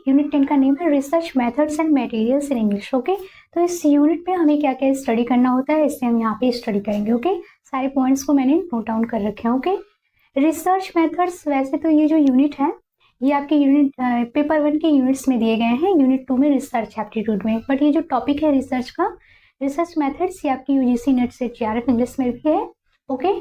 Unit 10 का name है research methods and materials in English. Okay, तो इस यूनिट में हमें क्या क्या स्टडी करना होता है, इससे हम यहाँ पे स्टडी करेंगे। ओके, सारे पॉइंट्स को मैंने नोट डाउन कर रखे हैं। ओके, रिसर्च मेथड्स, वैसे तो ये जो यूनिट है ये आपके यूनिट पेपर 1 के यूनिट्स में दिए गए हैं, यूनिट 2 में रिसर्च एप्टीट्यूड में, बट ये जो टॉपिक है रिसर्च का, रिसर्च मेथड्स, ये आपकी यूजीसी नेट से JRF इंग्लिश में भी है। ओके,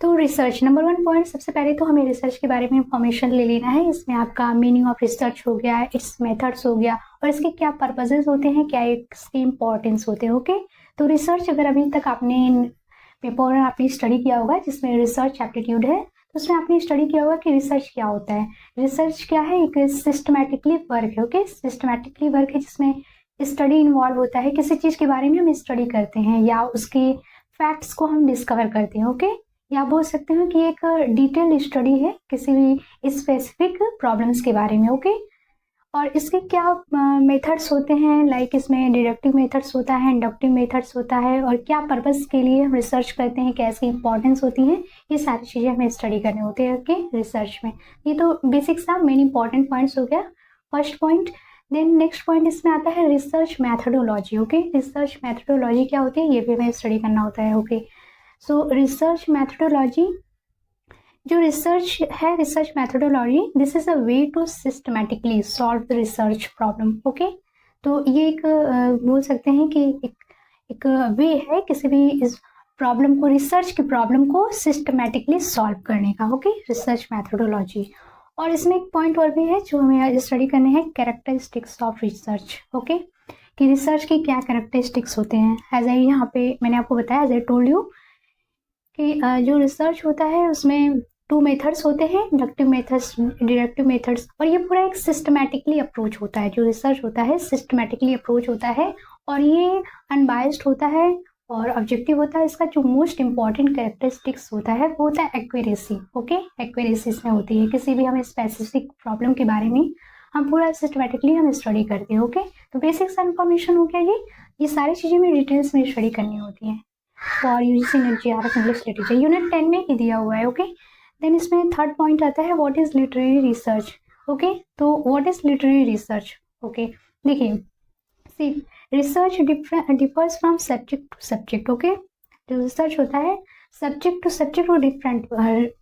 तो रिसर्च नंबर 1 पॉइंट, सबसे पहले तो हमें रिसर्च के बारे में इंफॉर्मेशन ले लेना है। इसमें आपका मीनिंग ऑफ रिसर्च हो गया, इट्स मेथड्स हो गया, और इसके क्या पर्पजेज होते हैं, क्या इसके इंपॉर्टेंस होते हैं। ओके, तो रिसर्च अगर अभी तक आपने पेपर आपने स्टडी किया होगा जिसमें रिसर्च एप्टीट्यूड है, तो उसमें आपने स्टडी किया होगा कि रिसर्च क्या होता है। रिसर्च क्या है, एक सिस्टमैटिकली वर्क है। ओके, सिस्टमैटिकली वर्क है जिसमें स्टडी इन्वॉल्व होता है, किसी चीज़ के बारे में हम स्टडी करते हैं या उसके फैक्ट्स को हम डिस्कवर करते हैं। ओके, या बोल सकते हैं कि एक डिटेल स्टडी है किसी भी स्पेसिफिक प्रॉब्लम्स के बारे में। ओके, और इसके क्या मेथड्स होते हैं, लाइक इसमें डिडक्टिव मेथड्स होता है, इंडक्टिव मेथड्स होता है, और क्या पर्पस के लिए हम रिसर्च करते हैं, क्या इसकी इंपॉर्टेंस होती है, ये सारी चीज़ें हमें स्टडी करने होते हैं। ओके, रिसर्च में ये तो बेसिक सा मेन इंपॉर्टेंट पॉइंट्स हो गया, first point. Then next point इसमें आता है research methodology. Okay, research methodology क्या होती है, ये भी हमें स्टडी करना होता है। ओके, सो रिसर्च मैथडोलॉजी, जो रिसर्च है, research methodology, this is a way to systematically solve the research problem. Okay, तो ये एक बोल सकते हैं कि एक वे है किसी भी इस प्रॉब्लम को, रिसर्च की प्रॉब्लम को सिस्टमैटिकली सॉल्व करने का। Okay, research methodology. और इसमें एक पॉइंट और भी है जो हमें स्टडी करने हैं, कैरेक्टरिस्टिक्स ऑफ रिसर्च। ओके, कि रिसर्च की क्या कैरेक्टरिस्टिक्स होते हैं। एज आई यहाँ पे मैंने आपको बताया, एज आई टोल्ड यू कि जो रिसर्च होता है उसमें 2 मेथड्स होते हैं, इंडक्टिव मेथड्स, डिडक्टिव मेथड्स, और ये पूरा एक सिस्टमैटिकली अप्रोच होता है। जो रिसर्च होता है सिस्टमैटिकली अप्रोच होता है, और ये अनबायस्ड होता है और ऑब्जेक्टिव होता है। इसका जो मोस्ट इंपॉर्टेंट कैरेक्टरिस्टिक्स होता है वो होता है एक्यूरेसी। ओके, एक्यूरेसी इसमें होती है, किसी भी हमें स्पेसिफिक प्रॉब्लम के बारे में हम पूरा सिस्टमैटिकली हम स्टडी करते हैं। ओके, तो बेसिक सा इन्फॉर्मेशन हो गया ये सारी चीज़ें में डिटेल्स में स्टडी करनी होती हैं for UGC NET JRF English literature, unit 10 में ही दिया हुआ है। ओके, देन इसमें थर्ड पॉइंट आता है what is literary research. Okay, तो what is literary research. Okay, देखिए, see research differs from subject to subject. Okay, जो रिसर्च होता है सब्जेक्ट टू सब्जेक्ट वो डिफरेंट,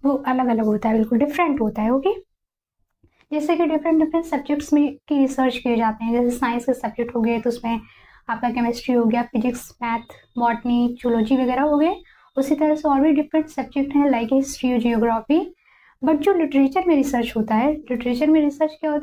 वो अलग अलग होता है, बिल्कुल डिफरेंट होता है। ओके, जैसे कि डिफरेंट सब्जेक्ट्स में की रिसर्च किए जाते हैं, जैसे साइंस के सब्जेक्ट हो गए तो उसमें आपका केमिस्ट्री हो गया, फिजिक्स, मैथ, बॉटनी, जूलॉजी वगैरह हो गए। उसी तरह से और भी डिफरेंट सब्जेक्ट हैं लाइक हिस्ट्री, जियोग्राफी। बट जो लिटरेचर में रिसर्च होता है, लिटरेचर में रिसर्च क्या होता है,